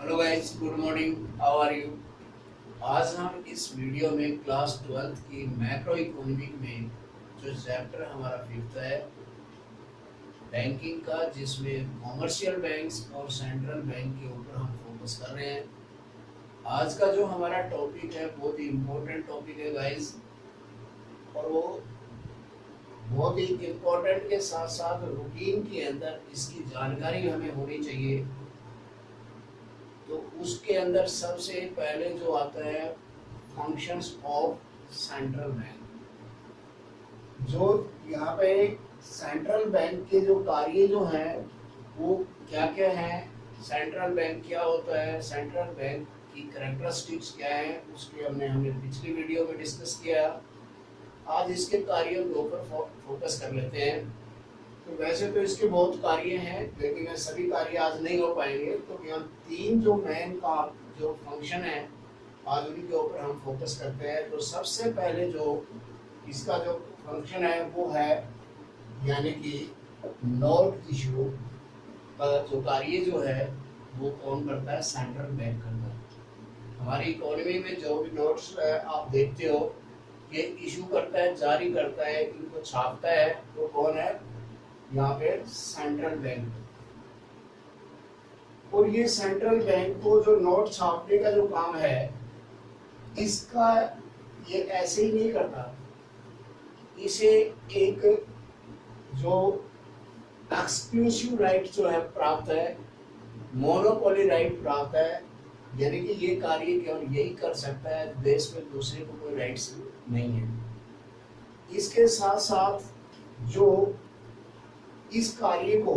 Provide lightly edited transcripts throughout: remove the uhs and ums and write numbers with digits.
Hello guys, good morning, how are you. आज हम इस वीडियो में क्लास 12th की मैक्रो इकोनॉमिक में जो चैप्टर हमारा फिफ्थ है बैंकिंग का, जिसमें कॉमर्शियल बैंक्स और सेंट्रल बैंक के ऊपर हम फोकस कर रहे हैं। आज का जो हमारा टॉपिक है बहुत ही इम्पोर्टेंट टॉपिक है गाइस, और वो बहुत ही इम्पोर्टेंट के साथ साथ रूटीन के अंदर इसकी जानकारी हमें होनी चाहिए। तो उसके अंदर सबसे पहले जो आता है फंक्शंस ऑफ सेंट्रल बैंक। जो यहाँ पे सेंट्रल बैंक के जो कार्य जो हैं वो क्या क्या हैं, सेंट्रल बैंक क्या होता है, सेंट्रल बैंक की कैरेक्टरिस्टिक्स क्या है, उसके हमने पिछली वीडियो में डिस्कस किया। आज इसके कार्यों के ऊपर फोकस कर लेते हैं। तो वैसे तो इसके बहुत कार्य हैं, लेकिन सभी कार्य आज नहीं हो पाएंगे। तो यहाँ तीन जो मेन का जो फंक्शन है आज उन्हीं के ऊपर हम फोकस करते हैं। तो सबसे पहले जो इसका जो फंक्शन है वो है यानी कि नोट इशू का जो कार्य जो है वो कौन करता है, सेंट्रल बैंक करता है। हमारी इकोनॉमी में जो भी नोट्स आप देखते हो ये इशू करता है, जारी करता है, इनको छापता है, वो कौन है, यहाँ पे सेंट्रल बैंक। और ये सेंट्रल बैंक को जो नोट छापने का जो काम है इसका ये ऐसे ही नहीं करता, इसे एक जो एक्सक्लूसिव राइट जो है प्राप्त है, मोनोपोली राइट प्राप्त है। यानी कि ये कार्य केवल यही कर सकता है, देश में दूसरे को कोई राइट्स नहीं है। इसके साथ साथ जो इस कार्य को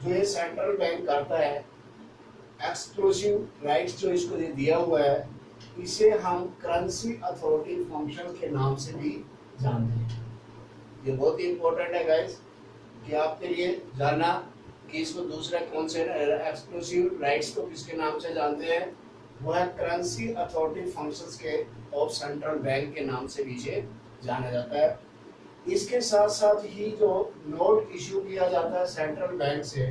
जो ये सेंट्रल बैंक करता है, एक्सक्लूसिव राइट्स जो इसको दिया हुआ है, इसे हम करेंसी अथॉरिटी फंक्शन के नाम से भी जानते हैं। ये बहुत ही इंपॉर्टेंट है गाइस कि आपके लिए जानना कि इसको दूसरा कौन से एक्सक्लूसिव राइट्स को किसके नाम से जानते हैं। वो है करेंसी अथॉरिटी फंक्शंस के ऑफ सेंट्रल बैंक के नाम से भी इसे जाना जाता है। इसके साथ साथ ही जो नोट इशू किया जाता है सेंट्रल बैंक से,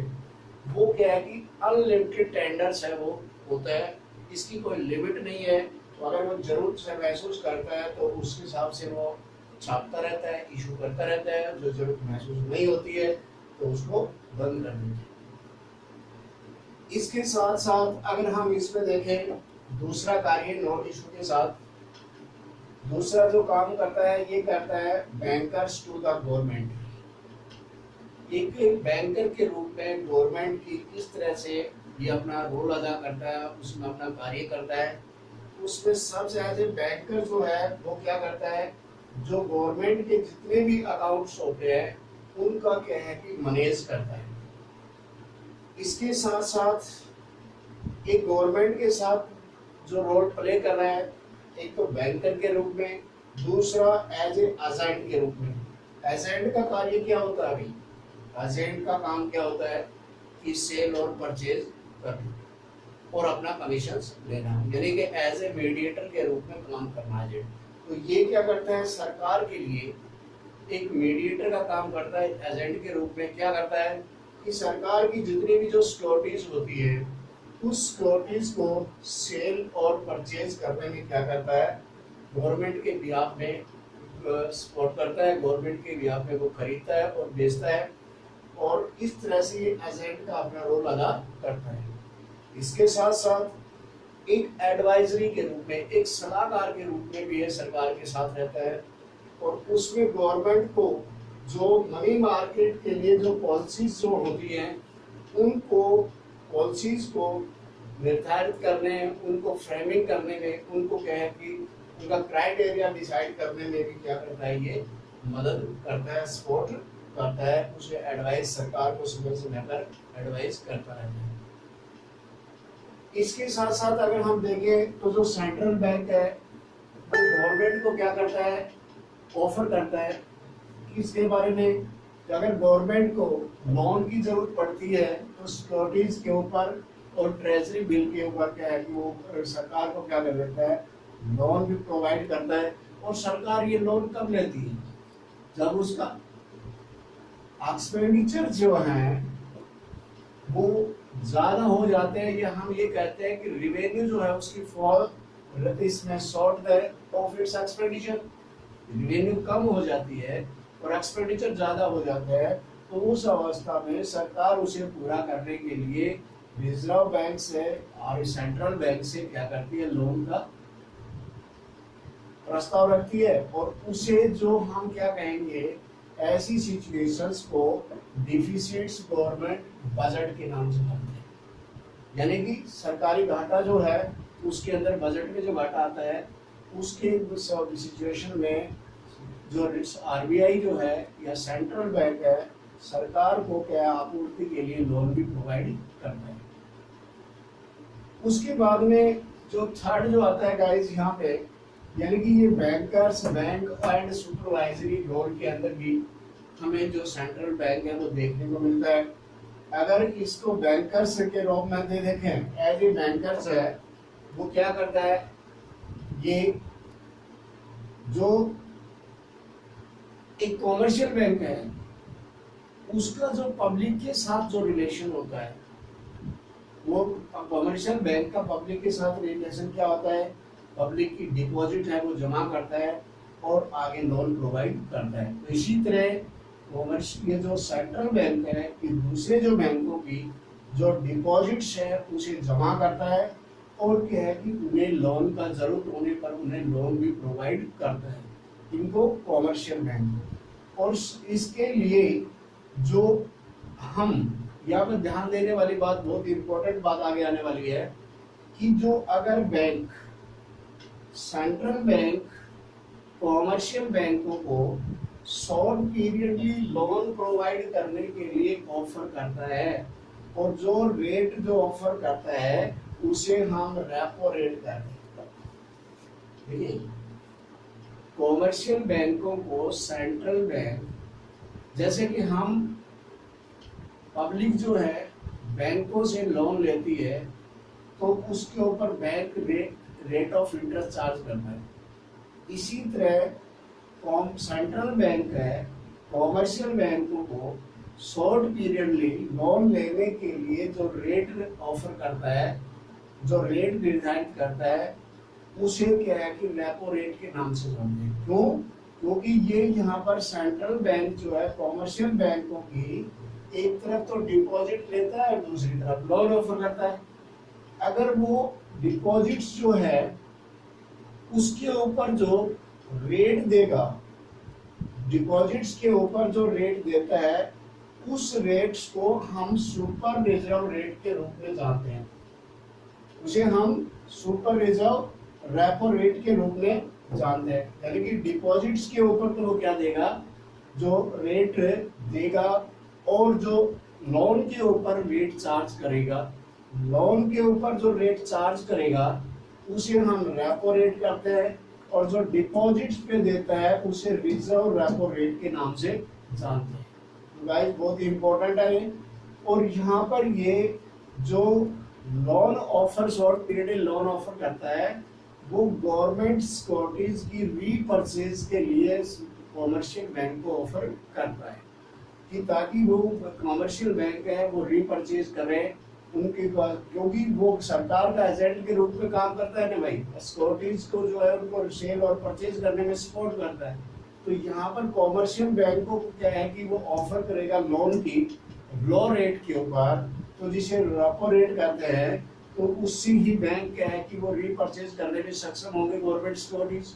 वो क्या है कि अनलिमिटेड टेंडर्स है वो होता है, इसकी कोई लिमिट नहीं है। तो अगर वो जरूरत से महसूस करता है तो उस हिसाब से वो छापता रहता है, इशू करता रहता है। जो जरूरत महसूस नहीं होती है तो उसको बंद कर देते हैं। इसके साथ साथ अगर हम इसमें देखें दूसरा कार्य नोट इशू के साथ, दूसरा जो काम करता है ये करता है बैंकर्स टू द गवर्नमेंट। एक बैंकर के रूप में गवर्नमेंट की किस तरह से ये अपना रोल अदा करता है, उसमें अपना कार्य करता है। उसमें सबसे ज्यादा बैंकर जो है वो क्या करता है, जो गवर्नमेंट के जितने भी अकाउंट्स होते हैं उनका क्या है कि मैनेज करता है। इसके साथ साथ एक गवर्नमेंट के साथ जो रोल प्ले कर रहा है, एक तो बैंकर के रूप में, दूसरा एज ए एजेंट के रूप में। एजेंट का कार्य क्या होता है, अभी एजेंट का काम क्या होता है कि सेल और परचेज करना और अपना कमीशन लेना, यानी कि एज ए मीडिएटर के रूप में काम करना एजेंट। तो ये क्या करता है, सरकार के लिए एक मीडिएटर का काम करता है। एजेंट के रूप में क्या करता है कि सरकार की जितनी भी जो सिक्योरिटीज होती है उस सिक्योरिटीज को सेल और परचेज करने में क्या करता है, गवर्नमेंट के बिहाफ में सपोर्ट करता है, गवर्नमेंट के बिहाफ में वो खरीदता है और बेचता है, और इस तरह से ये एजेंट का अपना रोल अदा करता है। इसके साथ साथ एक एडवाइजरी के रूप में, एक सलाहकार के रूप में भी ये सरकार के साथ रहता है, और उसमें गवर्नमेंट को जो मनी मार्केट के लिए जो पॉलिसीज जो होती हैं उनको पॉलिसीज को निर्धारित करने, उनको फ्रेमिंग करने में, उनको क्या है कि उनका क्राइटेरिया डिसाइड करने में भी क्या करता है, ये मदद करता है, सपोर्ट करता है। उसे एडवाइस सरकार को समय समय पर एडवाइस करता रहता है। इसके साथ साथ अगर हम देखें तो जो सेंट्रल बैंक है वो गवर्नमेंट को क्या करता है, ऑफर करता है इसके बारे में कि अगर गवर्नमेंट को लोन की जरूरत पड़ती है तो सिक्योरिटीज के ऊपर और ट्रेजरी बिल के ऊपर क्या है कि वो सरकार को क्या कर देता है, लोन भी प्रोवाइड करता है। और सरकार ये लोन कब लेती है, जब उसका एक्सपेंडिचर जो है वो ज्यादा हो जाते हैं, या हम ये कहते हैं कि रिवेन्यू जो है उसकी फॉल इसमें short the of its expenditure. Revenue कम हो जाती है और एक्सपेंडिचर ज्यादा हो जाता है, तो उस अवस्था में सरकार उसे पूरा करने के लिए रिजर्व बैंक से और सेंट्रल बैंक से क्या करती है, लोन का प्रस्ताव रखती है। और उसे जो हम क्या कहेंगे, ऐसी सिचुएशंस को डिफिसिट्स गवर्नमेंट बजट के नाम से जानते हैं। यानी कि सरकारी घाटा जो है उसके अंदर बजट में जो घाटा आता है उसके सिचुएशन में जो आरबीआई जो है या सेंट्रल बैंक है, सरकार को क्या आपूर्ति के लिए लोन भी प्रोवाइड करता है। उसके बाद में जो थर्ड जो आता है गाइस यहाँ पे, यानी कि ये bankers bank and supervisory role के अंदर भी हमें जो सेंट्रल बैंक है वो देखने को मिलता है। अगर इसको बैंकर्स के रूप में देखें, एज ए बैंकर्स है, वो क्या करता है, ये जो एक कॉमर्शियल बैंक है उसका जो पब्लिक के साथ जो रिलेशन होता है, वो कॉमर्शियल बैंक का पब्लिक के साथ रिलेशन क्या होता है, पब्लिक की डिपॉजिट है वो जमा करता है और आगे लोन प्रोवाइड करता है। तो इसी तरह कॉमर्शियल जो सेंट्रल बैंक है कि दूसरे जो बैंकों की जो डिपॉजिट्स है उसे जमा करता है और क्या है कि उन्हें लोन का जरूरत होने पर उन्हें लोन भी प्रोवाइड करता है, इनको कॉमर्शियल बैंक। और इसके लिए जो हम यहाँ पर ध्यान देने वाली बात, बहुत इंपॉर्टेंट बात आगे आने वाली है कि जो अगर बैंक, सेंट्रल बैंक कॉमर्शियल बैंकों को शॉर्ट पीरियडली लोन प्रोवाइड करने के लिए ऑफर करता है और जो रेट जो ऑफर करता है उसे हम रेपो रेट कहते हैं। देखिए, कॉमर्शियल बैंकों को सेंट्रल बैंक, जैसे कि हम पब्लिक जो है बैंकों से लोन लेती है तो उसके ऊपर bank rate of interest charge करता है। इसी तरह सेंट्रल बैंक है कॉमर्शियल बैंकों को शॉर्ट पीरियडली लोन लेने के लिए जो रेट ऑफर करता है, जो रेट निर्धारित करता है, उसे क्या है कि रेपो रेट के नाम से जानते हैं। क्यों? क्योंकि ये यहाँ पर सेंट्रल बैंक जो है कॉमर्शियल बैंकों की एक तरफ तो डिपॉजिट लेता है और दूसरी तरफ लोन ऑफर करता है। अगर वो डिपॉजिट्स जो है उसके ऊपर जो रेट देगा, डिपॉजिट्स के ऊपर जो रेट देता है, उस रेट्स को हम सुपर रिजर्व रेट के रूप में जानते हैं। उसे हम सुपर रिजर्व रेपो रेट के रूप में जानते हैं। यानी कि डिपॉजिट्स के ऊपर तो वो क्या देगा, जो रेट देगा, और जो लोन के ऊपर रेट चार्ज करेगा, लोन के ऊपर जो रेट चार्ज करेगा उसे हम रेपो रेट करते हैं, और जो डिपॉजिट्स पे देता है उसे रिजर्व रेपो रेट के नाम से जानते हैं। तो गाइस बहुत ही इंपॉर्टेंट है ये। और यहाँ पर ये जो loan offer, short period loan offer करता है, वो गवर्नमेंट सिक्योरिटीज की रीपर्चेज के लिए कॉमर्शियल बैंक को ऑफर करता है कि ताकि वो कॉमर्शियल बैंक है वो रीपर्चेज करें उनके पास, क्योंकि वो सरकार का एजेंट के रूप में काम करता है ना भाई, सिक्योरिटीज को जो है उनको सेल और परचेज करने में सपोर्ट करता है। तो यहाँ पर कॉमर्शियल बैंकों को क्या है कि वो ऑफर करेगा लोन की लो रेट के ऊपर, तो जिसे रेपो रेट कहते हैं, तो उससे ही बैंक क्या है कि वो रीपर्चेज करने में सक्षम होंगे गवर्नमेंट सिक्योरिटीज।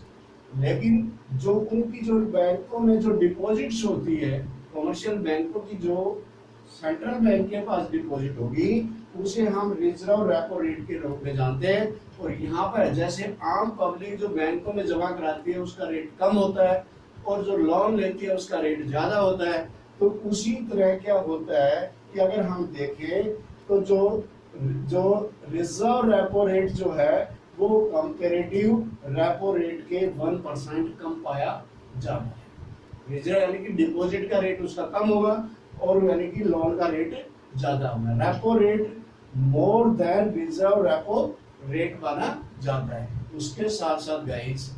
लेकिन जो उनकी जो बैंकों में जो डिपॉजिट्स होती है, कॉमर्शियल बैंकों की जो सेंट्रल बैंक के पास डिपॉजिट होगी, उसे हम रिजर्व रेपो रेट के रूप में जानते हैं। और यहाँ पर जैसे आम पब्लिक जो बैंकों में जमा कराती है उसका रेट कम होता है और जो लोन लेती है उसका रेट ज्यादा होता है, तो उसी तरह क्या होता है कि अगर हम देखें तो जो रिजर्व रेपो रेट जो है वो कंपैरेटिव रेपो रेट के 1% कम पाया जाता है। रिजर्व यानी कि डिपॉजिट का रेट उसका कम होगा और यानी कि लोन का रेट ज्यादा होगा। Repo rate more than reserve repo rate माना जाता है। उसके साथ साथ गाइस,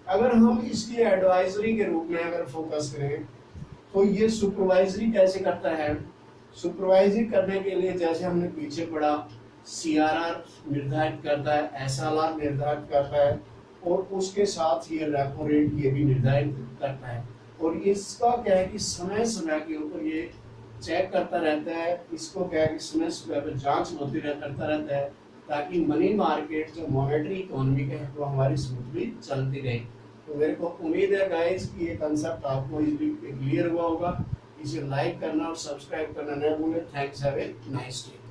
अगर हम इसकी एडवाइजरी के रूप में अगर फोकस करें तो ये सुपरवाइजरी कैसे करता है, सुपरवाइजिंग करने के लिए जैसे हमने पीछे पढ़ा, सीआरआर निर्धारित करता है, एसएलआर निर्धारित करता है, और उसके साथ ये रेपो रेट ये भी निर्धारित करता है। और इसका क्या है कि समय समय के ऊपर ये चेक करता रहता है, इसको क्या है कि समय समय पर जांच होती करता रहता है, ताकि मनी मार्केट जो मॉनेटरी इकोनॉमी है वो हमारी स्मूथली चलती रहे। तो मेरे को उम्मीद है गाइस कि ये कंसेप्ट आपको इजीली क्लियर हुआ होगा। इसे लाइक करना और सब्सक्राइब करना न भूलें। Thanks, have a nice day.